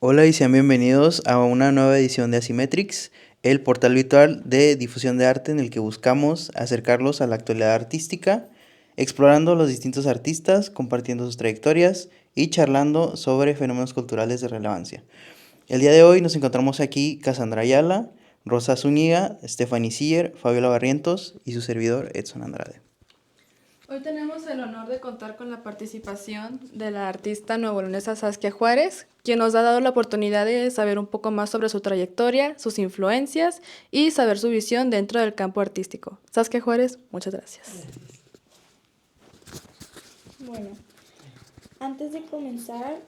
Hola y sean bienvenidos a una nueva edición de Asymmetrics, el portal virtual de difusión de arte en el que buscamos acercarlos a la actualidad artística, explorando los distintos artistas, compartiendo sus trayectorias y charlando sobre fenómenos culturales de relevancia. El día de hoy nos encontramos aquí Cassandra Ayala, Rosa Zúñiga, Stephanie Siller, Fabiola Barrientos y su servidor Edson Andrade. Hoy tenemos el honor de contar con la participación de la artista nuevoleonesa Saskia Juárez, quien nos ha dado la oportunidad de saber un poco más sobre su trayectoria, sus influencias y saber su visión dentro del campo artístico. Saskia Juárez, muchas gracias. Bueno, antes de comenzar,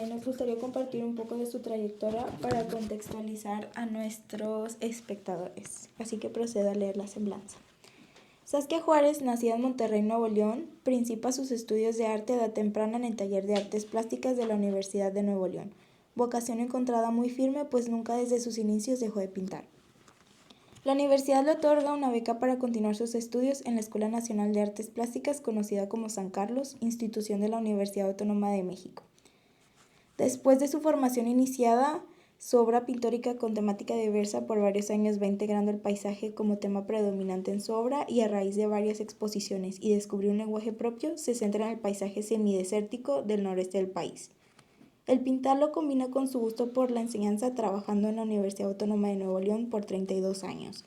nos gustaría compartir un poco de su trayectoria para contextualizar a nuestros espectadores. Así que procedo a leer la semblanza. Saskia Juárez, nacida en Monterrey, Nuevo León, principia sus estudios de arte a edad temprana en el Taller de Artes Plásticas de la Universidad de Nuevo León. Vocación encontrada muy firme, pues nunca desde sus inicios dejó de pintar. La universidad le otorga una beca para continuar sus estudios en la Escuela Nacional de Artes Plásticas, conocida como San Carlos, institución de la Universidad Autónoma de México. Después de su formación iniciada, su obra pictórica con temática diversa por varios años va integrando el paisaje como tema predominante en su obra y a raíz de varias exposiciones y descubrió un lenguaje propio, se centra en el paisaje semidesértico del noreste del país. El pintar lo combina con su gusto por la enseñanza, trabajando en la Universidad Autónoma de Nuevo León por 32 años,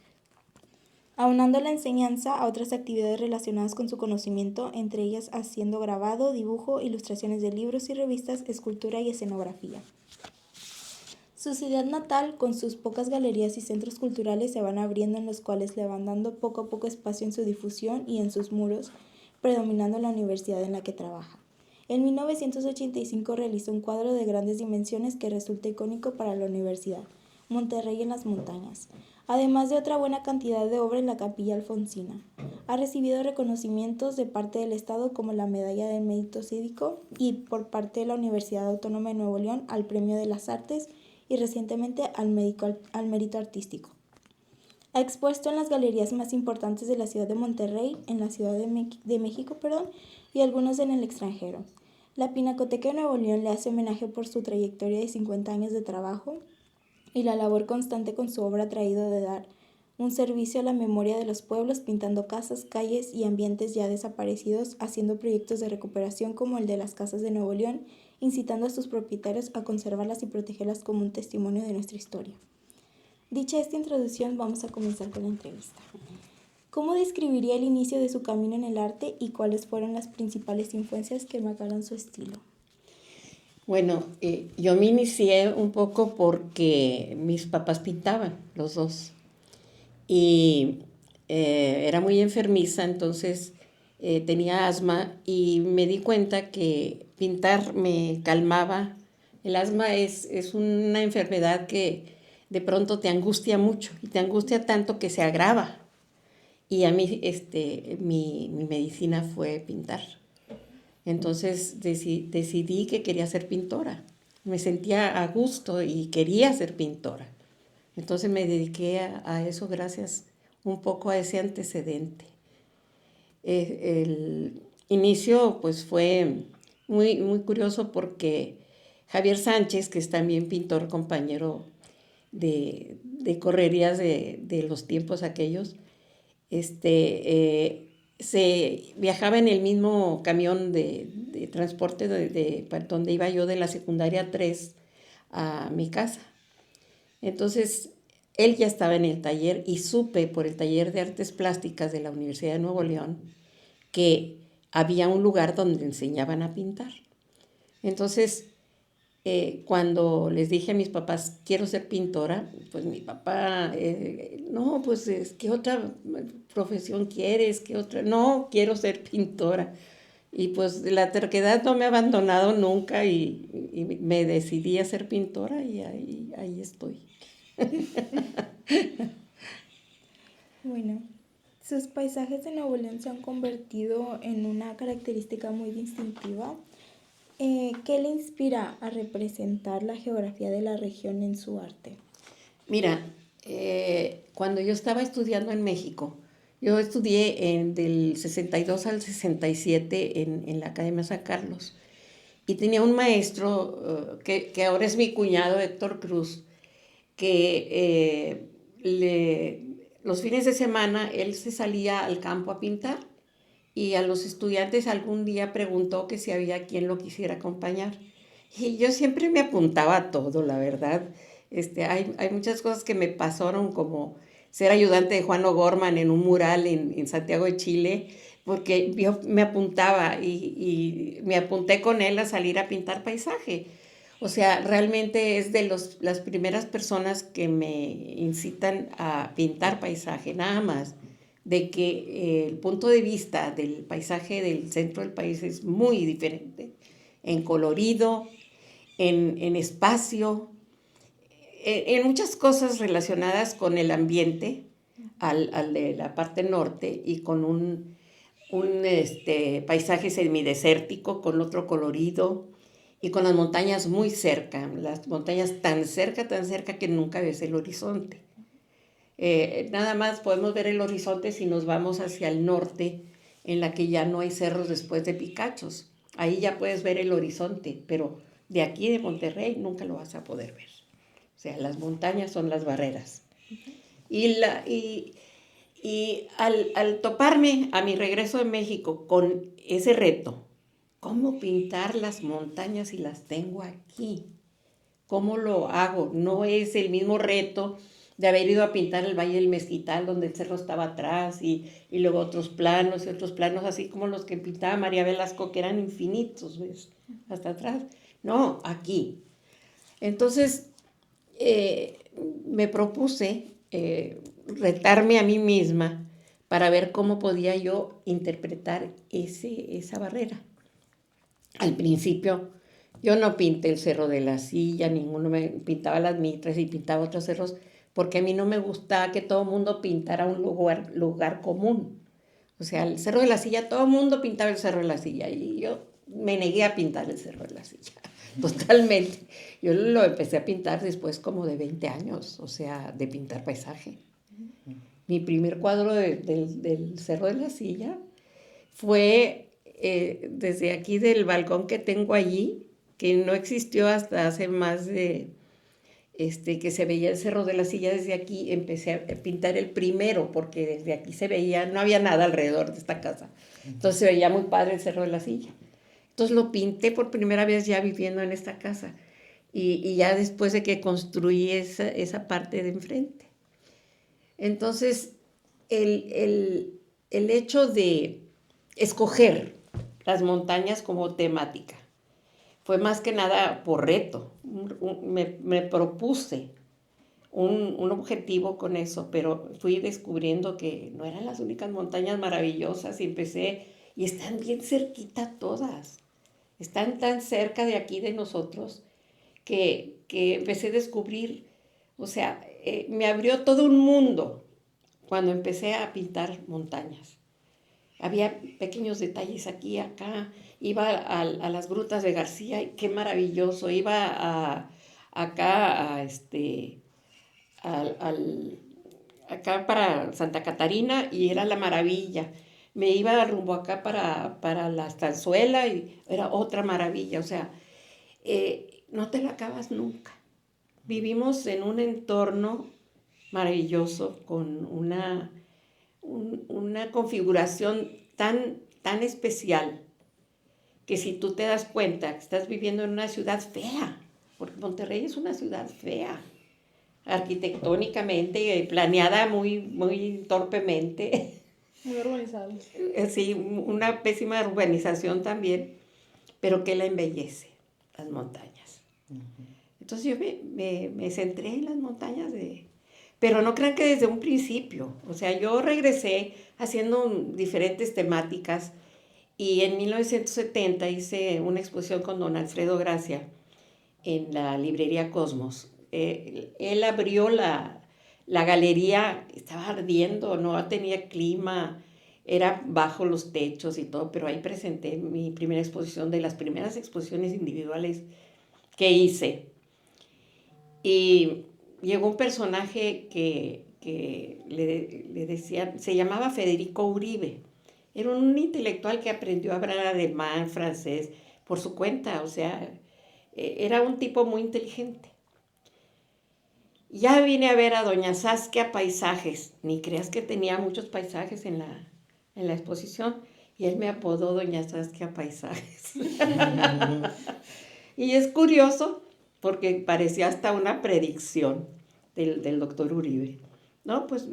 aunando la enseñanza a otras actividades relacionadas con su conocimiento, entre ellas haciendo grabado, dibujo, ilustraciones de libros y revistas, escultura y escenografía. Su ciudad natal, con sus pocas galerías y centros culturales, se van abriendo, en los cuales le van dando poco a poco espacio en su difusión y en sus muros, predominando la universidad en la que trabaja. En 1985 realizó un cuadro de grandes dimensiones que resulta icónico para la universidad, Monterrey en las montañas, además de otra buena cantidad de obra en la Capilla Alfonsina. Ha recibido reconocimientos de parte del Estado como la Medalla del Mérito Cívico y por parte de la Universidad Autónoma de Nuevo León al Premio de las Artes y recientemente al Mérito Artístico. Ha expuesto en las galerías más importantes de la ciudad de Monterrey, en la Ciudad de México, y algunos en el extranjero. La Pinacoteca de Nuevo León le hace homenaje por su trayectoria de 50 años de trabajo y la labor constante con su obra ha traído de dar un servicio a la memoria de los pueblos, pintando casas, calles y ambientes ya desaparecidos, haciendo proyectos de recuperación como el de las casas de Nuevo León, incitando a sus propietarios a conservarlas y protegerlas como un testimonio de nuestra historia. Dicha esta introducción, vamos a comenzar con la entrevista. ¿Cómo describiría el inicio de su camino en el arte y cuáles fueron las principales influencias que marcaron su estilo? Bueno, yo me inicié un poco porque mis papás pintaban, los dos, y era muy enfermiza, entonces tenía asma y me di cuenta que pintar me calmaba. El asma es una enfermedad que de pronto te angustia mucho y te angustia tanto que se agrava. Y a mí mi medicina fue pintar. Entonces decidí que quería ser pintora. Me sentía a gusto y quería ser pintora. Entonces me dediqué a eso gracias un poco a ese antecedente. El inicio pues fue muy curioso porque Javier Sánchez, que es también pintor, compañero de correrías de los tiempos aquellos, se viajaba en el mismo camión de transporte donde iba yo de la secundaria 3 a mi casa. Entonces, él ya estaba en el taller y supe por el taller de artes plásticas de la Universidad de Nuevo León que había un lugar donde enseñaban a pintar. Entonces, cuando les dije a mis papás, quiero ser pintora, pues mi papá, no, pues, ¿qué otra profesión quieres? ¿Qué otra? No, quiero ser pintora. Y pues la terquedad no me ha abandonado nunca y me decidí a ser pintora y ahí estoy. Bueno, sus paisajes de Nuevo León se han convertido en una característica muy distintiva. ¿Qué le inspira a representar la geografía de la región en su arte? Mira, cuando yo estaba estudiando en México, yo estudié del 62 al 67 en la Academia San Carlos Y tenía un maestro, que ahora es mi cuñado, Héctor Cruz, que los fines de semana él se salía al campo a pintar y a los estudiantes algún día preguntó que si había quien lo quisiera acompañar. Y yo siempre me apuntaba a todo, la verdad. Hay muchas cosas que me pasaron, como ser ayudante de Juan O'Gorman en un mural en Santiago de Chile, porque yo me apuntaba y me apunté con él a salir a pintar paisaje. O sea, realmente es de las primeras personas que me incitan a pintar paisaje, nada más. De que el punto de vista del paisaje del centro del país es muy diferente en colorido, en espacio, en muchas cosas relacionadas con el ambiente, al de la parte norte, y con un paisaje semidesértico con otro colorido, y con las montañas muy cerca, las montañas tan cerca que nunca ves el horizonte. Nada más podemos ver el horizonte si nos vamos hacia el norte, en la que ya no hay cerros después de Picachos. Ahí ya puedes ver el horizonte, pero de aquí de Monterrey nunca lo vas a poder ver. O sea, las montañas son las barreras. Y al toparme a mi regreso de México con ese reto, ¿cómo pintar las montañas si las tengo aquí? ¿Cómo lo hago? No es el mismo reto de haber ido a pintar el Valle del Mezquital, donde el cerro estaba atrás, y luego otros planos, así como los que pintaba María Velasco, que eran infinitos, ¿ves? Hasta atrás. No, aquí. Entonces, me propuse retarme a mí misma para ver cómo podía yo interpretar esa barrera. Al principio yo no pinté el Cerro de la Silla, ninguno, me pintaba las Mitras y pintaba otros cerros, porque a mí no me gustaba que todo el mundo pintara un lugar común. O sea, el Cerro de la Silla, todo el mundo pintaba el Cerro de la Silla y yo me negué a pintar el Cerro de la Silla, totalmente. Yo lo empecé a pintar después como de 20 años, o sea, de pintar paisaje. Mi primer cuadro del Cerro de la Silla fue desde aquí del balcón que tengo allí, que no existió hasta hace más de, que se veía el Cerro de la Silla desde aquí. Empecé a pintar el primero, porque desde aquí se veía, no había nada alrededor de esta casa. Entonces se veía muy padre el Cerro de la Silla. Entonces lo pinté por primera vez ya viviendo en esta casa. Y ya después de que construí esa parte de enfrente. Entonces, el hecho de escoger las montañas como temática fue más que nada por reto. Me propuse un objetivo con eso, pero fui descubriendo que no eran las únicas montañas maravillosas, y están bien cerquita todas. Están tan cerca de aquí de nosotros que empecé a descubrir, o sea, me abrió todo un mundo cuando empecé a pintar montañas. Había pequeños detalles aquí, acá. Iba a las grutas de García, y qué maravilloso. Iba acá acá para Santa Catarina y era la maravilla. Me iba rumbo acá para la Estanzuela y era otra maravilla. O sea, no te la acabas nunca. Vivimos en un entorno maravilloso con una configuración tan especial, que si tú te das cuenta que estás viviendo en una ciudad fea, porque Monterrey es una ciudad fea, arquitectónicamente, planeada muy torpemente. Muy organizado. Sí, una pésima urbanización también, pero que la embellece, las montañas. Entonces yo me centré en las montañas pero no crean que desde un principio. O sea, yo regresé haciendo diferentes temáticas, y en 1970 hice una exposición con don Alfredo Gracia en la librería Cosmos. Él abrió la galería, estaba ardiendo, no tenía clima, era bajo los techos y todo, pero ahí presenté mi primera exposición, de las primeras exposiciones individuales que hice. Y llegó un personaje que le decían, se llamaba Federico Uribe. Era un intelectual que aprendió a hablar alemán, francés, por su cuenta, o sea, era un tipo muy inteligente. Ya vine a ver a doña Saskia Paisajes, ni creas que tenía muchos paisajes en la exposición, y él me apodó doña Saskia Paisajes. Y es curioso porque parecía hasta una predicción del doctor Uribe. No, pues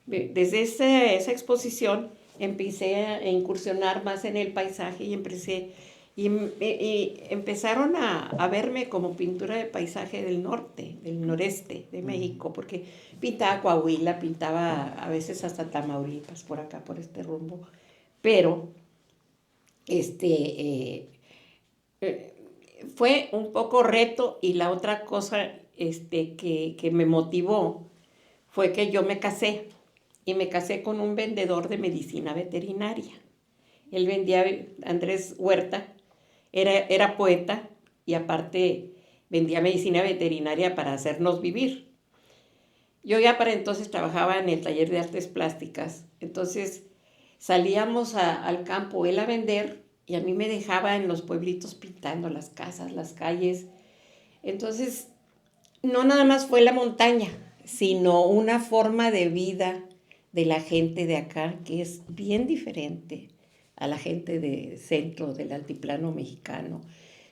desde esa exposición empecé a incursionar más en el paisaje y empezaron a verme como pintura de paisaje del norte, del noreste de México, porque pintaba Coahuila, pintaba a veces hasta Tamaulipas, por acá, por este rumbo, pero fue un poco reto, y la otra cosa que me motivó fue que yo me casé, y me casé con un vendedor de medicina veterinaria. Él vendía, Andrés Huerta, era poeta, y aparte vendía medicina veterinaria para hacernos vivir. Yo ya para entonces trabajaba en el taller de artes plásticas, entonces salíamos al campo, él a vender, y a mí me dejaba en los pueblitos pintando las casas, las calles. Entonces, no nada más fue la montaña, sino una forma de vida de la gente de acá que es bien diferente a la gente del centro, del altiplano mexicano,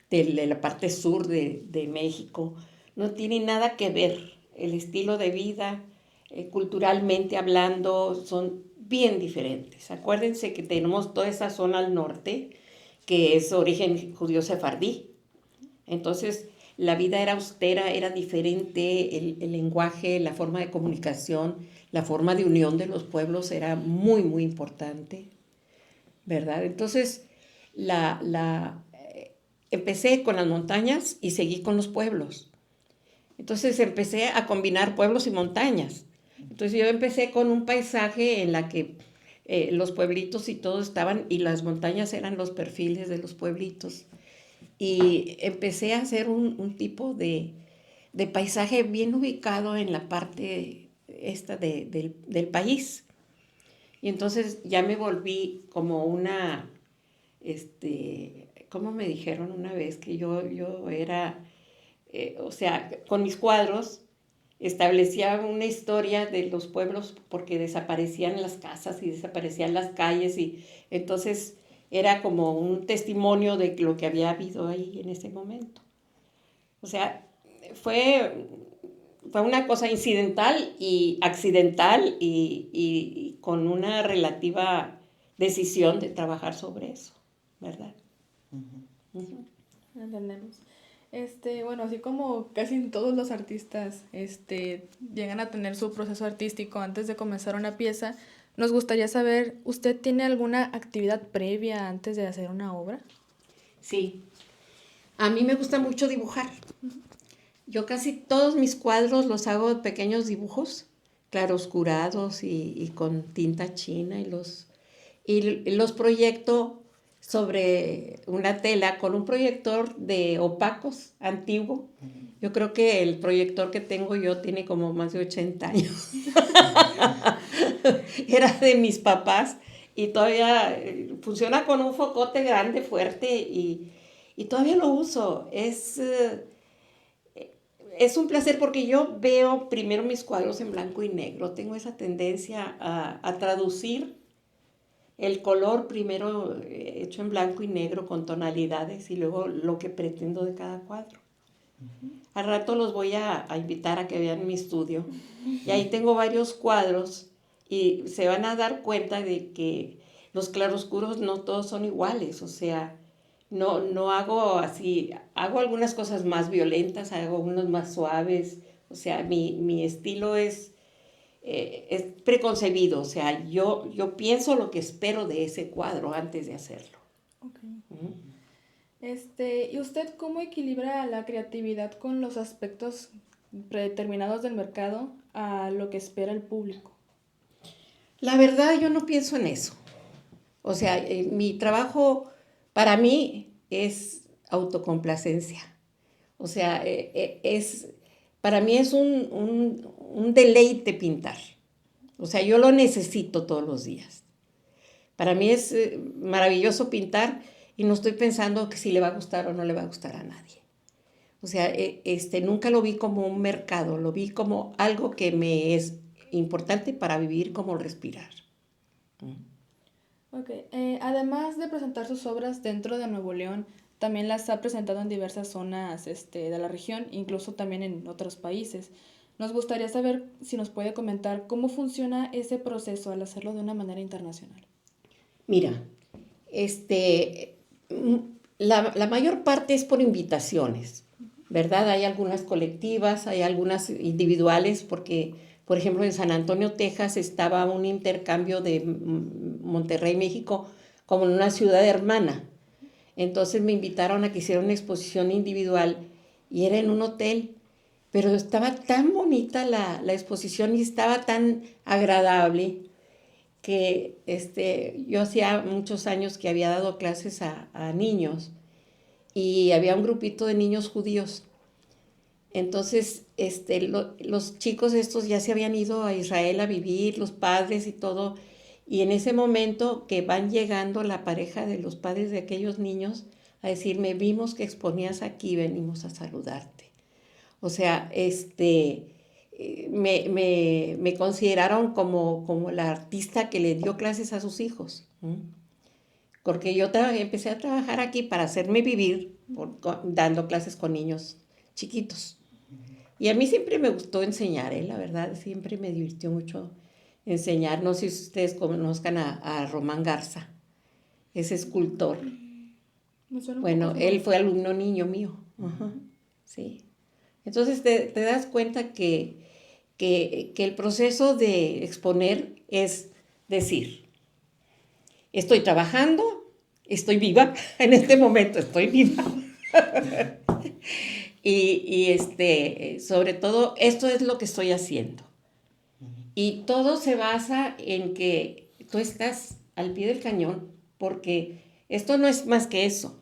de la parte sur de México. No tiene nada que ver. El estilo de vida, culturalmente hablando, son bien diferentes. Acuérdense que tenemos toda esa zona al norte que es origen judío sefardí. Entonces, la vida era austera, era diferente, el lenguaje, la forma de comunicación, la forma de unión de los pueblos era muy, muy importante, ¿verdad? Entonces, empecé con las montañas y seguí con los pueblos. Entonces, empecé a combinar pueblos y montañas. Entonces, yo empecé con un paisaje en la que los pueblitos y todo estaban, y las montañas eran los perfiles de los pueblitos. Y empecé a hacer un tipo de paisaje bien ubicado en la parte esta del país. Y entonces ya me volví como una, ¿cómo me dijeron una vez? Que yo era, o sea, con mis cuadros establecía una historia de los pueblos, porque desaparecían las casas y desaparecían las calles, y entonces era como un testimonio de lo que había habido ahí en ese momento. O sea, fue una cosa incidental y accidental, y con una relativa decisión de trabajar sobre eso, ¿verdad? Uh-huh. Entendemos. Bueno, así como casi todos los artistas llegan a tener su proceso artístico antes de comenzar una pieza, nos gustaría saber, ¿usted tiene alguna actividad previa antes de hacer una obra? Sí, a mí me gusta mucho dibujar. Yo casi todos mis cuadros los hago de pequeños dibujos, claroscurados y con tinta china, y los proyecto sobre una tela con un proyector de opacos antiguo. Yo creo que el proyector que tengo yo tiene como más de 80 años. Era de mis papás, y todavía funciona con un focote grande, fuerte, y todavía lo uso. Es un placer, porque yo veo primero mis cuadros en blanco y negro. Tengo esa tendencia a traducir el color primero hecho en blanco y negro con tonalidades, y luego lo que pretendo de cada cuadro. Uh-huh. Al rato los voy a invitar a que vean mi estudio. Y ahí tengo varios cuadros, y se van a dar cuenta de que los claroscuros no todos son iguales. O sea, no hago así, hago algunas cosas más violentas, hago unos más suaves. O sea, mi estilo es preconcebido. O sea, yo pienso lo que espero de ese cuadro antes de hacerlo. Okay. Uh-huh. ¿Y usted cómo equilibra la creatividad con los aspectos predeterminados del mercado a lo que espera el público? La verdad, yo no pienso en eso. O sea, mi trabajo para mí es autocomplacencia. O sea, para mí es un deleite pintar. O sea, yo lo necesito todos los días. Para mí es maravilloso pintar, y no estoy pensando que si le va a gustar o no le va a gustar a nadie. O sea, nunca lo vi como un mercado, lo vi como algo que me es importante para vivir, como respirar. Ok, además de presentar sus obras dentro de Nuevo León, también las ha presentado en diversas zonas de la región, incluso también en otros países. Nos gustaría saber si nos puede comentar cómo funciona ese proceso al hacerlo de una manera internacional. Mira, este, mm, la mayor parte es por invitaciones, ¿verdad? Hay algunas colectivas, hay algunas individuales, porque, por ejemplo, en San Antonio, Texas, estaba un intercambio de Monterrey, México, como en una ciudad hermana. Entonces me invitaron a que hiciera una exposición individual y era en un hotel, pero estaba tan bonita la exposición y estaba tan agradable que yo hacía muchos años que había dado clases a niños y había un grupito de niños judíos. Entonces, los chicos estos ya se habían ido a Israel a vivir, los padres y todo, y en ese momento que van llegando la pareja de los padres de aquellos niños a decirme, vimos que exponías aquí, venimos a saludarte. O sea, me consideraron como la artista que le dio clases a sus hijos. Porque yo empecé a trabajar aquí para hacerme vivir dando clases con niños chiquitos. Y a mí siempre me gustó enseñar, la verdad, siempre me divirtió mucho enseñar. No sé si ustedes conozcan a Román Garza, ese escultor. Me suena un Bueno, poco su él nombre. fue alumno niño mío. Ajá, sí. Entonces te das cuenta que el proceso de exponer es decir, estoy trabajando, estoy viva, en este momento estoy viva. Sobre todo, esto es lo que estoy haciendo. Y todo se basa en que tú estás al pie del cañón, porque esto no es más que eso.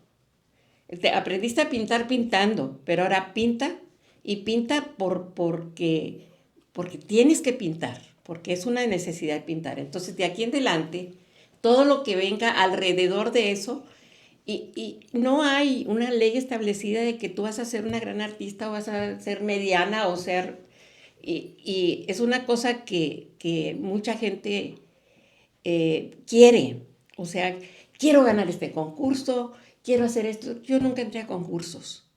Aprendiste a pintar pintando, pero ahora pinta y pinta porque tienes que pintar, porque es una necesidad de pintar. Entonces, de aquí en adelante, todo lo que venga alrededor de eso, y no hay una ley establecida de que tú vas a ser una gran artista o vas a ser mediana o ser... Y es una cosa que mucha gente quiere. O sea, quiero ganar este concurso, quiero hacer esto. Yo nunca entré a concursos,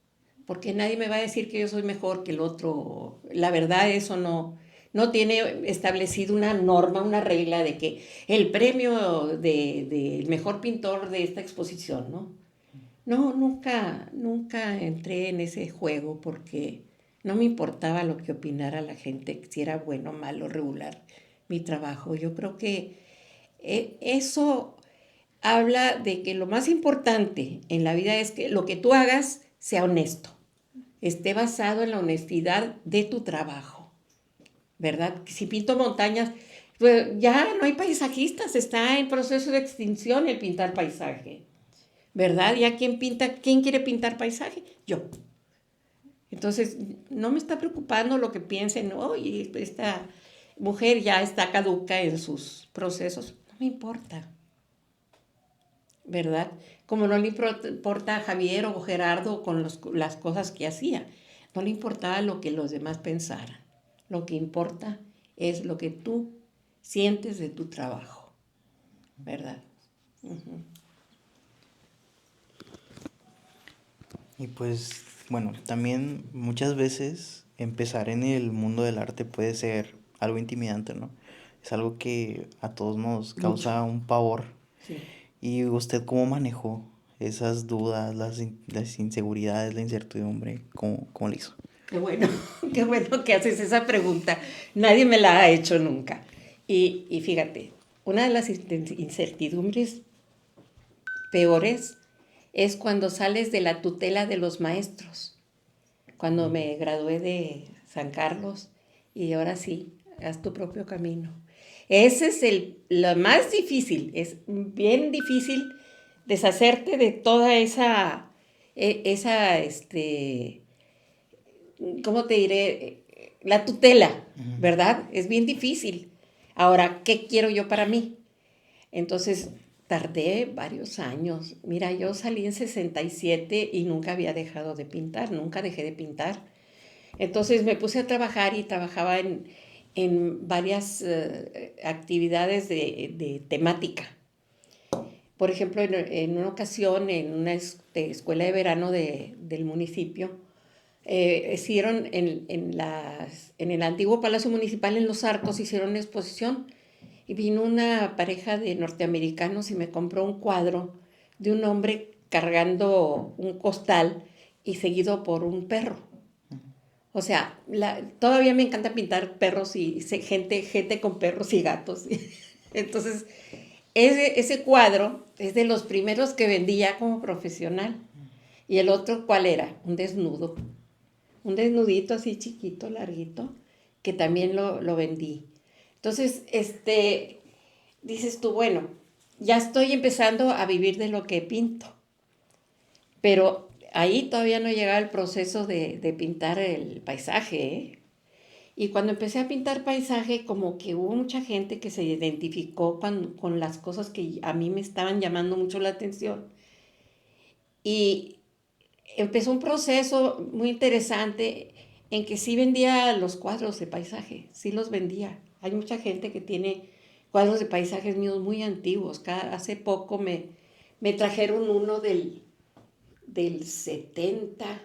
porque nadie me va a decir que yo soy mejor que el otro. La verdad, eso no tiene establecido una norma, una regla de que el premio del mejor pintor de esta exposición, ¿no? No, nunca entré en ese juego porque no me importaba lo que opinara la gente, si era bueno, malo, regular mi trabajo. Yo creo que eso habla de que lo más importante en la vida es que lo que tú hagas sea honesto, esté basado en la honestidad de tu trabajo, ¿verdad? Si pinto montañas, pues ya no hay paisajistas, está en proceso de extinción el pintar paisaje, ¿verdad? Ya quién quiere pintar paisaje, yo. Entonces, no me está preocupando lo que piensen, oye, esta mujer ya está caduca en sus procesos, no me importa. ¿Verdad? Como no le importa a Javier o Gerardo con las cosas que hacía. No le importaba lo que los demás pensaran. Lo que importa es lo que tú sientes de tu trabajo. ¿Verdad? Uh-huh. Y pues, bueno, también muchas veces empezar en el mundo del arte puede ser algo intimidante, ¿no? Es algo que a todos nos causa Mucho. un pavor. Sí. ¿Y usted cómo manejó esas dudas, las inseguridades, la incertidumbre? ¿Cómo lo hizo? Qué bueno, qué bueno que haces esa pregunta. Nadie me la ha hecho nunca. Y fíjate, una de las incertidumbres peores es cuando sales de la tutela de los maestros. Cuando me gradué de San Carlos y ahora sí, haz tu propio camino. Ese es lo más difícil, es bien difícil deshacerte de toda ¿cómo te diré? La tutela, ¿verdad? Es bien difícil. Ahora, ¿qué quiero yo para mí? Entonces, tardé varios años. Mira, yo salí en 67 y nunca había dejado de pintar, nunca dejé de pintar. Entonces me puse a trabajar y trabajaba en varias actividades de temática. Por ejemplo, en una ocasión, en una escuela de verano del municipio, hicieron en el antiguo Palacio Municipal, en Los Arcos, hicieron una exposición y vino una pareja de norteamericanos y me compró un cuadro de un hombre cargando un costal y seguido por un perro. O sea, todavía me encanta pintar perros y gente con perros y gatos. Entonces, ese cuadro es de los primeros que vendí ya como profesional. ¿Y el otro cuál era? Un desnudo. Un desnudito así chiquito, larguito, que también lo vendí. Entonces, dices tú, bueno, ya estoy empezando a vivir de lo que pinto. Pero ahí todavía no llegaba el proceso de pintar el paisaje, ¿eh? Y cuando empecé a pintar paisaje, como que hubo mucha gente que se identificó con las cosas que a mí me estaban llamando mucho la atención. Y empezó un proceso muy interesante en que sí vendía los cuadros de paisaje, sí los vendía. Hay mucha gente que tiene cuadros de paisajes míos muy antiguos. Hace poco me trajeron uno del 70.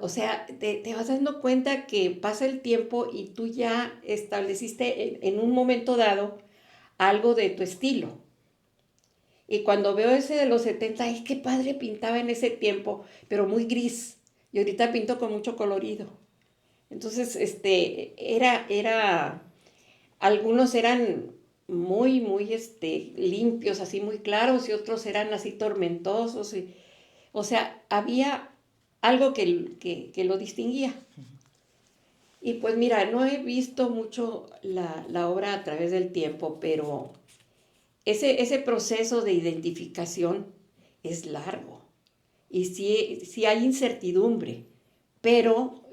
O sea, te vas dando cuenta que pasa el tiempo y tú ya estableciste en un momento dado algo de tu estilo. Y cuando veo ese de los 70, ¡ay, qué padre pintaba en ese tiempo! Pero muy gris. Y ahorita pinto con mucho colorido. Entonces, algunos eran muy, muy limpios, así muy claros, y otros eran así tormentosos. O sea, había algo que lo distinguía. Y pues mira, no he visto mucho la obra a través del tiempo, pero ese proceso de identificación es largo. Y sí hay incertidumbre, pero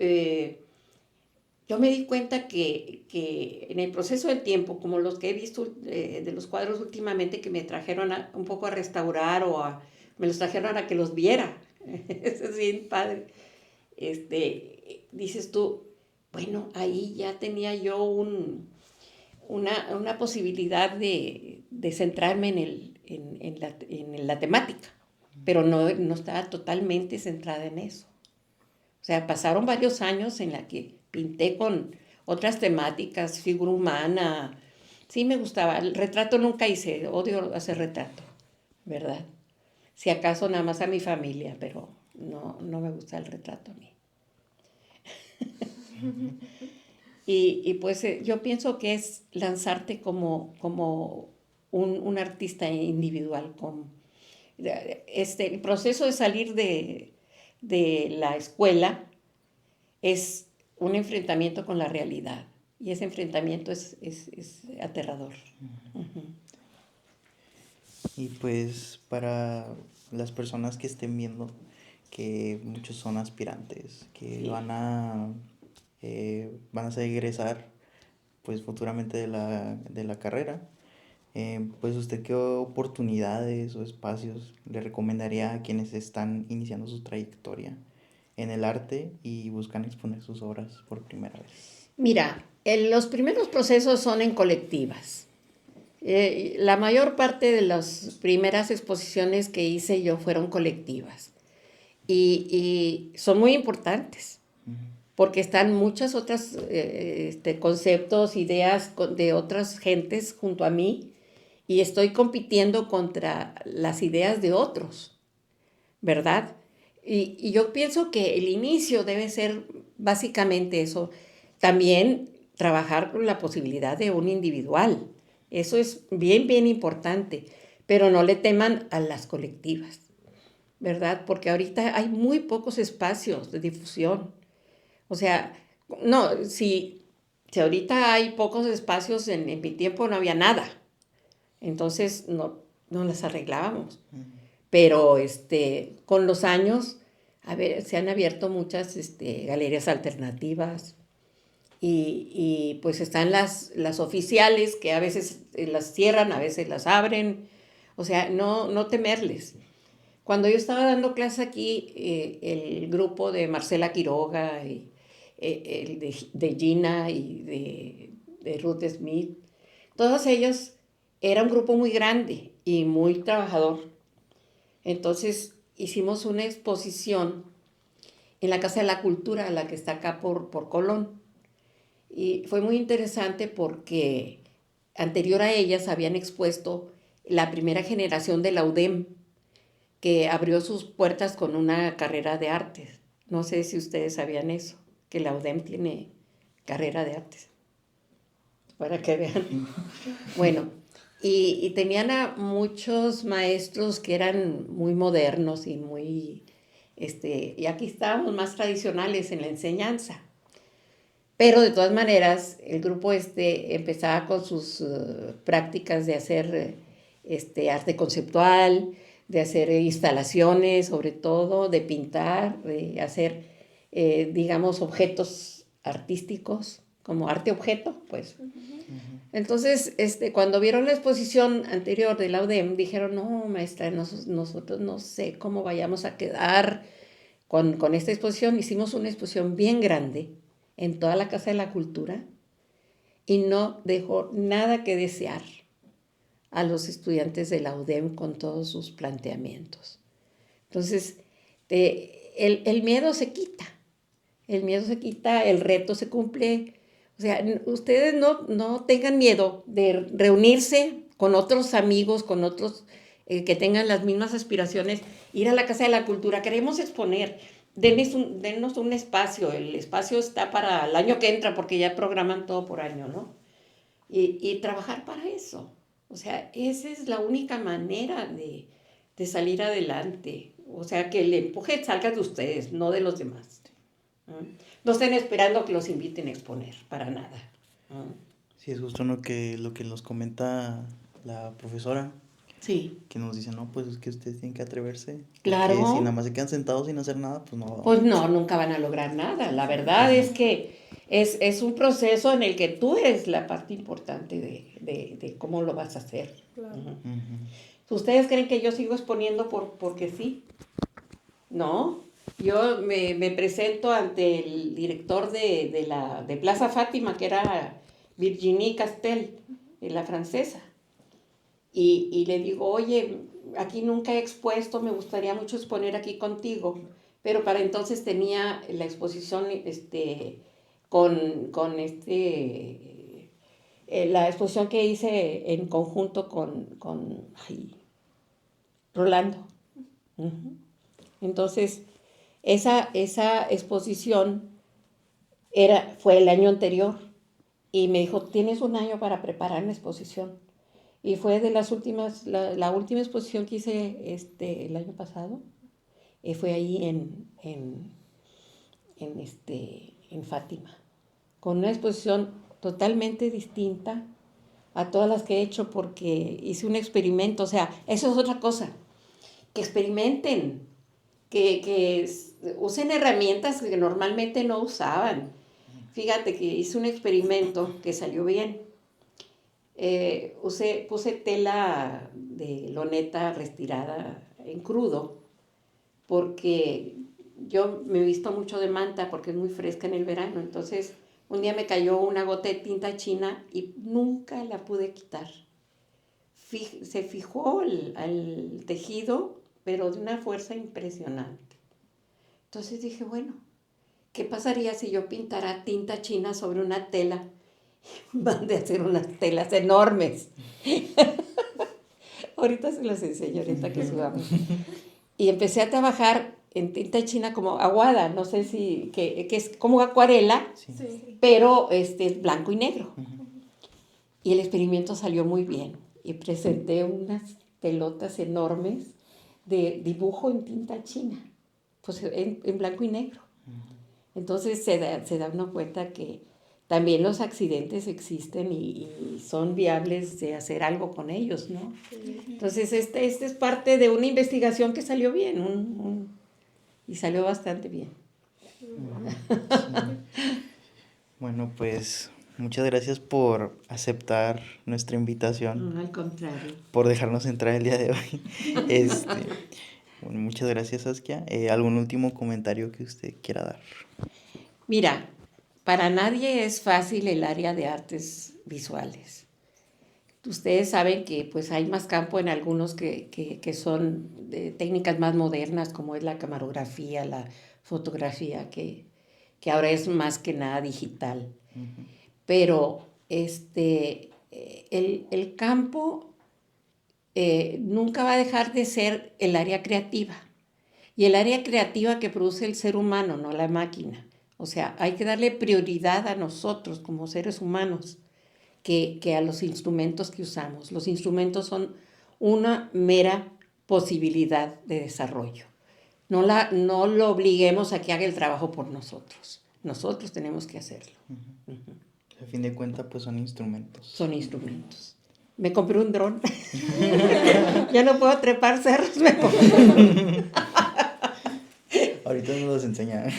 yo me di cuenta que en el proceso del tiempo, como los que he visto de los cuadros últimamente que me trajeron un poco a restaurar me los trajeron a que los viera, eso es bien padre, dices tú, bueno, ahí ya tenía yo una posibilidad de centrarme en la temática, pero no estaba totalmente centrada en eso. O sea, pasaron varios años en la que pinté con otras temáticas, figura humana. Sí me gustaba. El retrato nunca hice, odio hacer retrato, ¿verdad? Si acaso nada más a mi familia, pero no me gusta el retrato a mí. Y pues yo pienso que es lanzarte como un artista individual. El proceso de salir de la escuela es un enfrentamiento con la realidad. Y ese enfrentamiento es aterrador. Uh-huh. Y pues para las personas que estén viendo, que muchos son aspirantes, que sí, van a egresar pues futuramente de la carrera, pues usted qué oportunidades o espacios le recomendaría a quienes están iniciando su trayectoria en el arte y buscan exponer sus obras por primera vez. Mira, los primeros procesos son en colectivas. La mayor parte de las primeras exposiciones que hice yo fueron colectivas y son muy importantes porque están muchas otras conceptos, ideas de otras gentes junto a mí y estoy compitiendo contra las ideas de otros, ¿verdad? Y yo pienso que el inicio debe ser básicamente eso. También trabajar con la posibilidad de un individual. Eso es bien, bien importante. Pero no le teman a las colectivas, ¿verdad? Porque ahorita hay muy pocos espacios de difusión. O sea, no, si ahorita hay pocos espacios, en mi tiempo no había nada. Entonces no las arreglábamos. Pero con los años, se han abierto muchas galerías alternativas, y pues están las oficiales que a veces las cierran, a veces las abren, o sea, no temerles. Cuando yo estaba dando clase aquí, el grupo de Marcela Quiroga, y, el de Gina y de Ruth Smith, todos ellos era un grupo muy grande y muy trabajador. Entonces hicimos una exposición en la Casa de la Cultura, la que está acá por Colón. Y fue muy interesante porque anterior a ellas habían expuesto la primera generación de la UDEM, que abrió sus puertas con una carrera de artes. No sé si ustedes sabían eso, que la UDEM tiene carrera de artes, para que vean. Bueno, y tenían a muchos maestros que eran muy modernos y muy, y aquí estábamos más tradicionales en la enseñanza. Pero de todas maneras, el grupo empezaba con sus prácticas de hacer arte conceptual, de hacer instalaciones, sobre todo, de pintar, de hacer, digamos, objetos artísticos, como arte objeto, pues. Entonces, cuando vieron la exposición anterior de la UDEM, dijeron, no, maestra, nosotros no sé cómo vayamos a quedar con esta exposición. Hicimos una exposición bien grande en toda la Casa de la Cultura y no dejó nada que desear a los estudiantes de la UDEM con todos sus planteamientos. Entonces, el miedo se quita, el reto se cumple. O sea, ustedes no tengan miedo de reunirse con otros amigos, con otros que tengan las mismas aspiraciones, ir a la Casa de la Cultura. Queremos exponer, denos un espacio. El espacio está para el año que entra porque ya programan todo por año, ¿no? Y trabajar para eso. O sea, esa es la única manera de salir adelante. O sea, que el empuje salga de ustedes, no de los demás. No estén esperando que los inviten a exponer, para nada. Sí, es justo lo que nos comenta la profesora, Sí, que nos dice, no, pues es que ustedes tienen que atreverse. claro. Porque si nada más se quedan sentados sin hacer nada, pues no. Pues no, nunca van a lograr nada. La verdad es que es un proceso en el que tú eres la parte importante de cómo lo vas a hacer. Claro. ¿Ustedes creen que yo sigo exponiendo porque sí? No. Yo me presento ante el director de Plaza Fátima, que era Virginie Castel, la francesa. Y le digo, oye, aquí nunca he expuesto, me gustaría mucho exponer aquí contigo. Pero para entonces tenía la exposición la exposición que hice en conjunto con Rolando. Uh-huh. Entonces, esa exposición fue el año anterior y me dijo, tienes un año para preparar una exposición. Y fue de las últimas, la última exposición que hice el año pasado, fue ahí en Fátima, con una exposición totalmente distinta a todas las que he hecho porque hice un experimento. O sea, eso es otra cosa, que experimenten, que usen herramientas que normalmente no usaban. Fíjate que hice un experimento que salió bien. Puse tela de loneta restirada en crudo porque yo me he visto mucho de manta porque es muy fresca en el verano. Entonces un día me cayó una gota de tinta china y nunca la pude quitar. Se fijó al tejido, pero de una fuerza impresionante. Entonces dije, bueno, ¿qué pasaría si yo pintara tinta china sobre una tela? Van de hacer unas telas enormes. Ahorita se las enseño, ahorita que subamos. Y empecé a trabajar en tinta china como aguada, no sé si, que es como acuarela, Sí. pero es blanco y negro. Y el experimento salió muy bien. Y presenté unas telotas enormes de dibujo en tinta china, pues en blanco y negro. Entonces se da uno cuenta que también los accidentes existen y son viables de hacer algo con ellos, ¿no? Sí. Entonces, este es parte de una investigación que salió bien, y salió bastante bien. Sí. Bueno, pues muchas gracias por aceptar nuestra invitación, No, al contrario. por dejarnos entrar el día de hoy. Este, bueno, muchas gracias, Saskia. ¿Algún último comentario que usted quiera dar? Mira, para nadie es fácil el área de artes visuales. Ustedes saben que pues hay más campo en algunos que son de técnicas más modernas, como es la camarografía, la fotografía, que ahora es más que nada digital. Pero el campo nunca va a dejar de ser el área creativa. Y el área creativa que produce el ser humano, no la máquina. O sea, hay que darle prioridad a nosotros como seres humanos que a los instrumentos que usamos. Los instrumentos son una mera posibilidad de desarrollo. No lo obliguemos a que haga el trabajo por nosotros. Nosotros tenemos que hacerlo. A fin de cuentas, pues son instrumentos. Son instrumentos. Me compré un dron. Ya no puedo trepar cerros, me compré un dron. Ahorita nos los enseñan.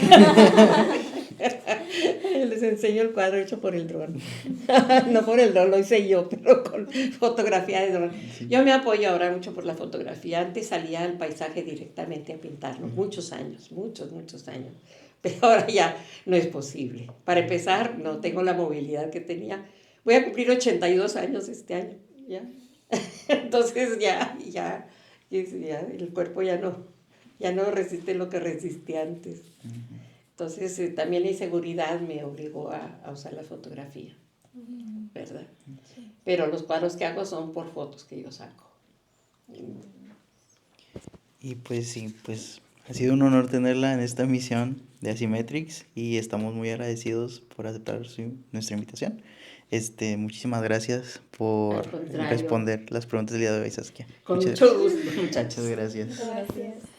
Les enseño el cuadro hecho por el dron. No por el dron, lo hice yo, pero con fotografía de dron. Sí. Yo me apoyo ahora mucho por la fotografía. Antes salía al paisaje directamente a pintarlo, muchos años. Pero ahora ya no es posible. Para empezar, no tengo la movilidad que tenía. Voy a cumplir 82 años este año, ¿ya? Entonces ya el cuerpo ya no resiste lo que resistía antes. Entonces también la inseguridad me obligó a usar la fotografía, ¿verdad? Sí. Pero los cuadros que hago son por fotos que yo saco. Y pues sí, pues ha sido un honor tenerla en esta misión de Asymmetrics y estamos muy agradecidos por aceptar nuestra invitación. Muchísimas gracias por responder las preguntas del día de hoy, Saskia. Con mucho gusto, muchachos. Muchas gracias. Gracias.